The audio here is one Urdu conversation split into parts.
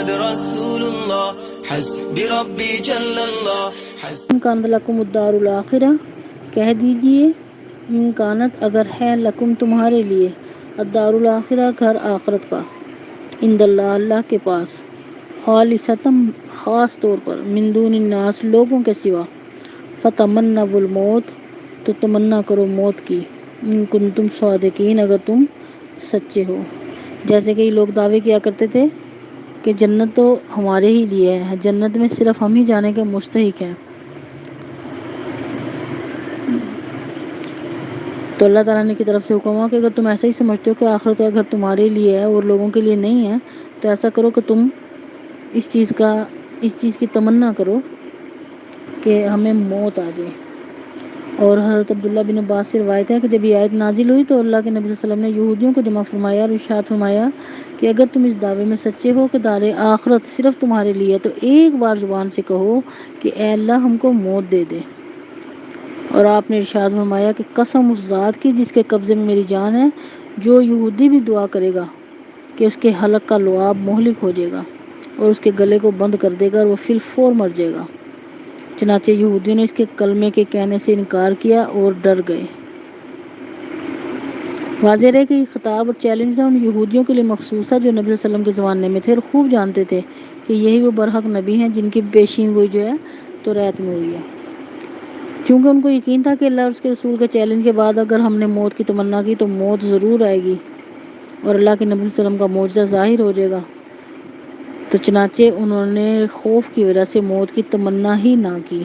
محمد رسول اللہ حسبی ربی جل اللہ کان لکم الدار الآخرہ، کہہ دیجئے ان کانت اگر ہے لکم تمہارے لیے الدار الآخرہ گھر آخرت کا، عند اللہ اللہ کے پاس، خالصتم خاص طور پر، من دون الناس لوگوں کے سوا، فتمنوا الموت تو تمنا کرو موت کی، ان کنتم صادقین اگر تم سچے ہو۔ جیسے کہ یہ لوگ دعوے کیا کرتے تھے کہ جنت تو ہمارے ہی لیے ہے، جنت میں صرف ہم ہی جانے کے مستحق ہیں۔ تو اللہ تعالیٰ نے کی طرف سے حکم ہوا کہ اگر تم ایسا ہی سمجھتے ہو کہ آخرت کا گھر تمہارے لیے ہے اور لوگوں کے لیے نہیں ہے، تو ایسا کرو کہ تم اس چیز کی تمنا کرو کہ ہمیں موت آ جائے۔ اور حضرت عبداللہ بن عباس سے روایت ہے کہ جب یہ آیت نازل ہوئی تو اللہ کے نبی صلی اللہ علیہ وسلم نے یہودیوں کو جمع فرمایا اور ارشاد فرمایا کہ اگر تم اس دعوے میں سچے ہو کہ دار آخرت صرف تمہارے لیے ہے تو ایک بار زبان سے کہو کہ اے اللہ ہم کو موت دے دے۔ اور آپ نے ارشاد فرمایا کہ قسم اس ذات کی جس کے قبضے میں میری جان ہے، جو یہودی بھی دعا کرے گا کہ اس کے حلق کا لعاب مہلک ہو جائے گا اور اس کے گلے کو بند کر دے گا اور وہ فی الفور مر جائے گا۔ چنانچہ یہودیوں نے اس کے کلمے کے کہنے سے انکار کیا اور ڈر گئے۔ واضح ہے کہ یہ خطاب اور چیلنج تھا ان یہودیوں کے لیے مخصوص تھا جو نبی صلی اللہ علیہ وسلم کے زمانے میں تھے اور خوب جانتے تھے کہ یہی وہ برحق نبی ہیں جن کی پیشین گوئی جو ہے توریت میں ہوئی ہے۔ چونکہ ان کو یقین تھا کہ اللہ اور اس کے رسول کے چیلنج کے بعد اگر ہم نے موت کی تمنا کی تو موت ضرور آئے گی اور اللہ کے نبی صلی اللہ علیہ وسلم کا معجزہ ظاہر ہو جائے گا، تو چنانچہ انہوں نے خوف کی وجہ سے موت کی تمنا ہی نہ کی۔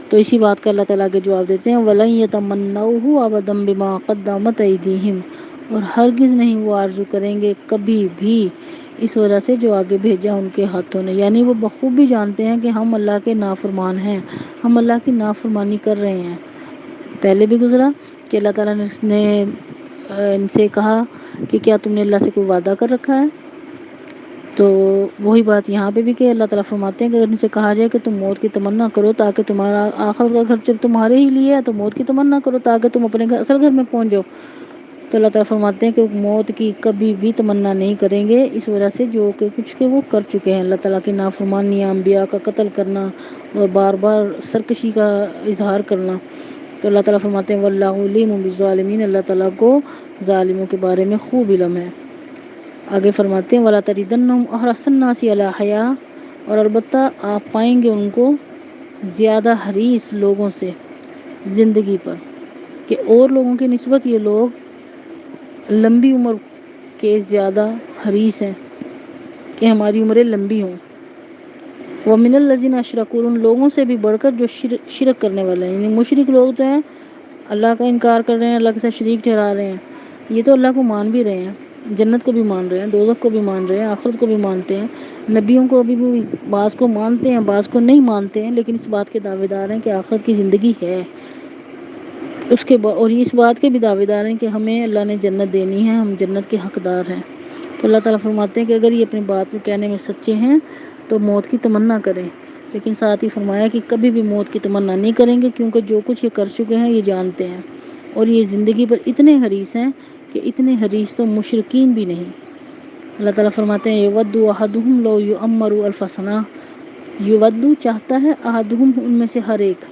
تو اسی بات کا اللہ تعالیٰ کے جواب دیتے ہیں وَلَن يَتَمَنَّوْهُ أَبَدًا بِمَا قَدَّمَتْ أَيْدِيهِمْ، اور ہرگز نہیں وہ آرزو کریں گے کبھی بھی اس وجہ سے جو آگے بھیجا ان کے ہاتھوں نے، یعنی وہ بخوبی جانتے ہیں کہ ہم اللہ کے نافرمان ہیں، ہم اللہ کی نافرمانی کر رہے ہیں۔ پہلے بھی گزرا کہ اللہ تعالیٰ نے ان سے کہا کہ کیا تم نے اللہ سے کوئی وعدہ کر رکھا ہے؟ تو وہی بات یہاں پہ بھی کہ اللہ تعالیٰ فرماتے ہیں کہ اگر ان سے کہا جائے کہ تم موت کی تمنا کرو تاکہ تمہارا آخرت کا گھر جب تمہارے ہی لیے ہے تو موت کی تمنا کرو تاکہ تم اپنے اصل گھر میں پہنچ جاؤ، تو اللہ تعالیٰ فرماتے ہیں کہ موت کی کبھی بھی تمنا نہیں کریں گے اس وجہ سے جو کہ کچھ کہ وہ کر چکے ہیں، اللہ تعالیٰ کی نافرمانی، انبیاء کا قتل کرنا اور بار بار سرکشی کا اظہار کرنا۔ تو اللہ تعالیٰ فرماتے ہیں واللہ علیم بالظالمین، اللہ تعالیٰ کو ظالموں کے بارے میں خوب علم ہے۔ آگے فرماتے ہیں وَلَا تَجِدَنَّهُمْ أَحْرَصَ النَّاسِ عَلَىٰ حَيَاةٍ، اور البتہ آپ پائیں گے ان کو زیادہ حریص لوگوں سے زندگی پر، کہ اور لوگوں کی نسبت یہ لوگ لمبی عمر کے زیادہ حریص ہیں کہ ہماری عمریں لمبی ہوں۔ وَمِنَ الَّذِينَ أَشْرَكُوا، ان لوگوں سے بھی بڑھ کر جو شرک کرنے والے ہیں، یعنی مشرک لوگ تو ہیں، اللہ کا انکار کر رہے ہیں، اللہ کے ساتھ شریک ٹھہرا رہے ہیں، یہ تو اللہ کو مان بھی رہے ہیں، جنت کو بھی مان رہے ہیں، دوزخ کو بھی مان رہے ہیں، آخرت کو بھی مانتے ہیں، نبیوں کو بھی بعض کو مانتے ہیں بعض کو نہیں مانتے ہیں، لیکن اس بات کے دعوے دار ہیں کہ آخرت کی زندگی ہے، اس کے اور اس بات کے بھی دعوے دار ہیں کہ ہمیں اللہ نے جنت دینی ہے، ہم جنت کے حقدار ہیں۔ تو اللہ تعالیٰ فرماتے ہیں کہ اگر یہ اپنی بات کو کہنے میں سچے ہیں تو موت کی تمنا کریں، لیکن ساتھ ہی فرمایا کہ کبھی بھی موت کی تمنا نہیں کریں گے کیونکہ جو کچھ یہ کر چکے ہیں یہ جانتے ہیں، اور یہ زندگی پر اتنے حریص ہیں کہ اتنے حریص تو مشرکین بھی نہیں۔ اللہ تعالیٰ فرماتے ہیں یود احدہم لو یعمر الف سنہ، یود چاہتا ہے احدہم ان میں سے ہر ایک،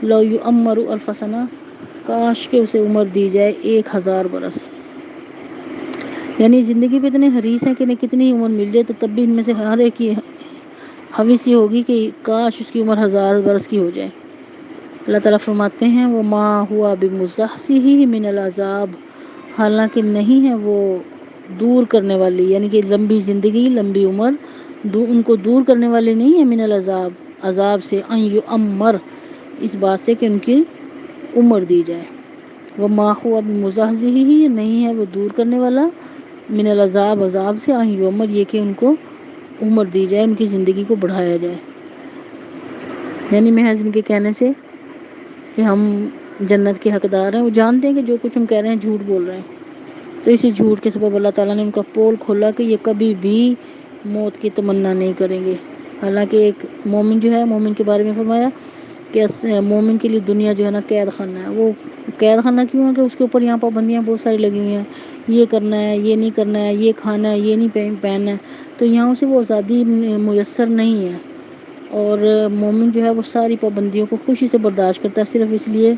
لو یعمر الف سنہ کاش کہ اسے عمر دی جائے 1000 برس، یعنی زندگی پہ اتنے حریص ہیں کہ انہیں کتنی عمر مل جائے تو تب بھی ان میں سے ہر ایک کی حوث یہ ہوگی کہ کاش اس کی عمر 1000 برس کی ہو جائے۔ اللہ تعالیٰ فرماتے ہیں وما ہوا بمزحزحہ من العذاب، حالانکہ نہیں ہے وہ دور کرنے والی، یعنی کہ لمبی زندگی لمبی عمر ان کو دور کرنے والی نہیں ہے، من العذاب عذاب سے، ان یعمر اس بات سے کہ ان کی عمر دی جائے، وما ہوا بمزحزحہ نہیں ہے وہ دور کرنے والا، من العذاب عذاب سے، ان یعمر یہ کہ ان کو عمر دی جائے، ان کی زندگی کو بڑھایا جائے، یعنی محض ان کے کہنے سے کہ ہم جنت کے حقدار ہیں، وہ جانتے ہیں کہ جو کچھ ہم کہہ رہے ہیں جھوٹ بول رہے ہیں، تو اسی جھوٹ کے سبب اللہ تعالیٰ نے ان کا پول کھولا کہ یہ کبھی بھی موت کی تمنا نہیں کریں گے۔ حالانکہ ایک مومن جو ہے، مومن کے بارے میں فرمایا کہ مومن کے لیے دنیا جو ہے نا قید خانہ ہے. وہ قید خانہ کیوں ہے کہ اس کے اوپر یہاں پابندیاں بہت ساری لگی ہوئی ہیں. یہ کرنا ہے، یہ نہیں کرنا ہے، یہ کھانا ہے، یہ نہیں پہننا ہے. تو یہاں اسے وہ آزادی میسر نہیں ہے. اور مومن جو ہے وہ ساری پابندیوں کو خوشی سے برداشت کرتا ہے، صرف اس لیے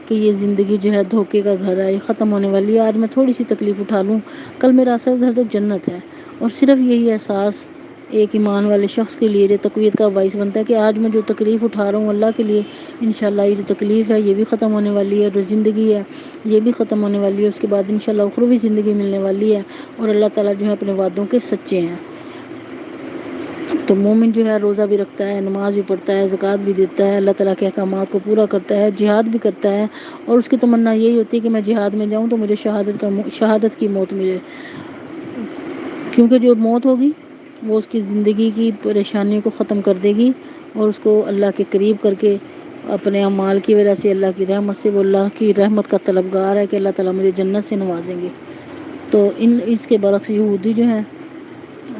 کہ یہ زندگی جو ہے دھوکے کا گھر ہے، یہ ختم ہونے والی ہے. آج میں تھوڑی سی تکلیف اٹھا لوں، کل میرا اصل گھر تو جنت ہے. اور صرف یہی احساس ایک ایمان والے شخص کے لیے جو تقویت کا باعث بنتا ہے کہ آج میں جو تکلیف اٹھا رہا ہوں اللہ کے لیے، انشاءاللہ یہ جو تکلیف ہے یہ بھی ختم ہونے والی ہے. جو زندگی ہے یہ بھی ختم ہونے والی ہے. اس کے بعد انشاءاللہ اخروی زندگی ملنے والی ہے. اور اللہ تعالیٰ جو ہے اپنے وعدوں کے سچے ہیں. تو مومن جو ہے روزہ بھی رکھتا ہے، نماز بھی پڑھتا ہے، زکوٰۃ بھی دیتا ہے، اللہ تعالیٰ کے احکامات کو پورا کرتا ہے، جہاد بھی کرتا ہے. اور اس کی تمنا یہی ہوتی ہے کہ میں جہاد میں جاؤں تو مجھے شہادت کی موت ملے. کیونکہ جو موت ہوگی وہ اس کی زندگی کی پریشانیوں کو ختم کر دے گی اور اس کو اللہ کے قریب کر کے اپنے اعمال کی وجہ سے اللہ کی رحمت سے، وہ اللہ کی رحمت کا طلبگار ہے کہ اللہ تعالیٰ مجھے جنت سے نوازیں گے. تو اس کے برعکس یہودی جو ہیں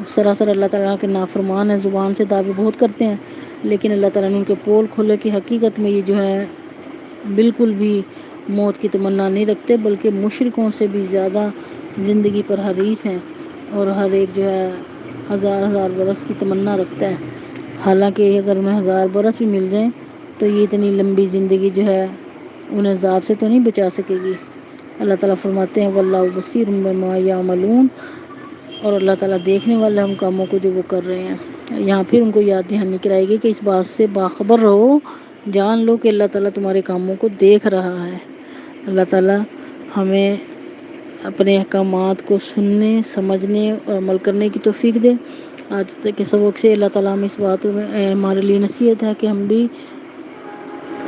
سراسر اللہ تعالیٰ کے نافرمان ہیں، زبان سے دعوے بہت کرتے ہیں، لیکن اللہ تعالیٰ نے ان کے پول کھولے کہ حقیقت میں یہ جو ہے بالکل بھی موت کی تمنا نہیں رکھتے، بلکہ مشرکوں سے بھی زیادہ زندگی پر حریص ہیں. اور ہر ایک جو ہے ہزار برس کی تمنا رکھتا ہے. حالانکہ اگر انہیں 1000 برس بھی مل جائیں تو یہ اتنی لمبی زندگی جو ہے انہیں عذاب سے تو نہیں بچا سکے گی. اللہ تعالیٰ فرماتے ہیں واللہ بصیر بما یعملون، اور اللہ تعالیٰ دیکھنے والا ہم کاموں کو جو وہ کر رہے ہیں. یہاں پھر ان کو یاد دہانی کرائی گئی کہ اس بات سے باخبر رہو، جان لو کہ اللہ تعالیٰ تمہارے کاموں کو دیکھ رہا ہے. اللہ تعالیٰ ہمیں اپنے احکامات کو سننے، سمجھنے اور عمل کرنے کی توفیق دے. آج تک کے سبق سے اللہ تعالیٰ ہم اس بات میں ہمارے لیے نصیحت ہے کہ ہم بھی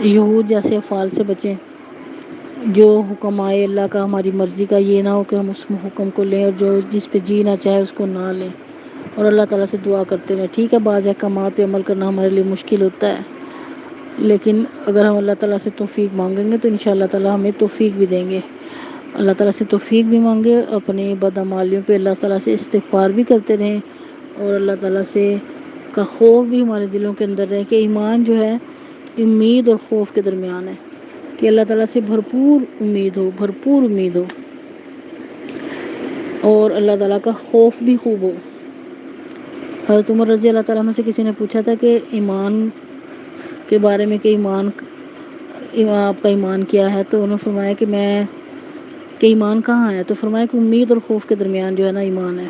یہود جیسے افعال سے بچیں. جو حکم آئے اللہ کا، ہماری مرضی کا، یہ نہ ہو کہ ہم اس حکم کو لیں اور جو جس پہ جی نہ چاہے اس کو نہ لیں. اور اللہ تعالیٰ سے دعا کرتے رہیں. ٹھیک ہے بعض احکامات پہ عمل کرنا ہمارے لیے مشکل ہوتا ہے، لیکن اگر ہم اللہ تعالیٰ سے توفیق مانگیں گے تو انشاءاللہ تعالیٰ ہمیں توفیق بھی دیں گے. اللہ تعالیٰ سے توفیق بھی مانگے، اپنی بدعمالیوں پہ اللہ تعالیٰ سے استغفار بھی کرتے رہیں، اور اللہ تعالیٰ سے کا خوف بھی ہمارے دلوں کے اندر رہے کہ ایمان جو ہے امید اور خوف کے درمیان ہے، کہ اللہ تعالیٰ سے بھرپور امید ہو اور اللہ تعالیٰ کا خوف بھی خوب ہو. حضرت عمر رضی اللہ تعالیٰ عنہ سے کسی نے پوچھا تھا کہ ایمان کے بارے میں کہ آپ کا ایمان کیا ہے؟ تو انہوں نے فرمایا کہ ایمان کہاں ہے؟ تو فرمایا کہ امید اور خوف کے درمیان جو ہے نا ایمان ہے.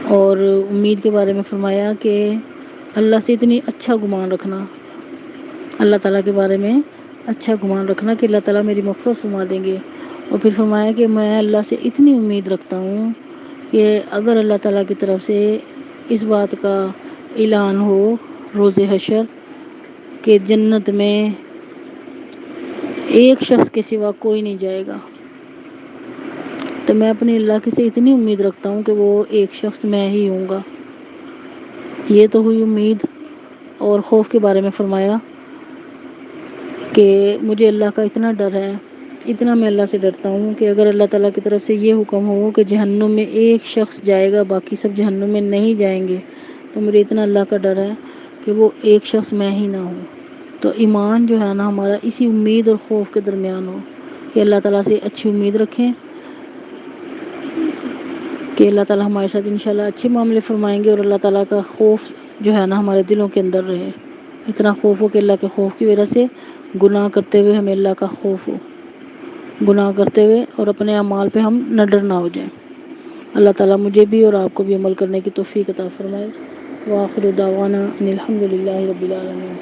اور امید کے بارے میں فرمایا کہ اللہ سے اتنی اچھا گمان رکھنا، اللہ تعالیٰ کے بارے میں اچھا گمان رکھنا کہ اللہ تعالیٰ میری مغفرت فرما دیں گے. اور پھر فرمایا کہ میں اللہ سے اتنی امید رکھتا ہوں کہ اگر اللہ تعالیٰ کی طرف سے اس بات کا اعلان ہو روز حشر کہ جنت میں ایک شخص کے سوا کوئی نہیں جائے گا، تو میں اپنے اللہ کی سے اتنی امید رکھتا ہوں کہ وہ ایک شخص میں ہی ہوں گا. یہ تو ہوئی امید. اور خوف کے بارے میں فرمایا کہ مجھے اللہ کا اتنا ڈر ہے، اتنا میں اللہ سے ڈرتا ہوں کہ اگر اللہ تعالیٰ کی طرف سے یہ حکم ہو کہ جہنم میں ایک شخص جائے گا باقی سب جہنم میں نہیں جائیں گے، تو مجھے اتنا اللہ کا ڈر ہے کہ وہ ایک شخص میں ہی نہ ہوں. تو ایمان جو ہے نا ہمارا اسی امید اور خوف کے درمیان ہو کہ اللہ تعالیٰ سے اچھی امید رکھیں کہ اللہ تعالیٰ ہمارے ساتھ انشاءاللہ اچھے معاملے فرمائیں گے، اور اللہ تعالیٰ کا خوف جو ہے نا ہمارے دلوں کے اندر رہے. اتنا خوف ہو کہ اللہ کے خوف کی وجہ سے گناہ کرتے ہوئے ہمیں اللہ کا خوف ہو، گناہ کرتے ہوئے اور اپنے اعمال پہ ہم نڈر نہ ہو جائیں. اللہ تعالیٰ مجھے بھی اور آپ کو بھی عمل کرنے کی توفیق عطا فرمائے. وآخر دعوانا ان الحمد للہ رب العالمین.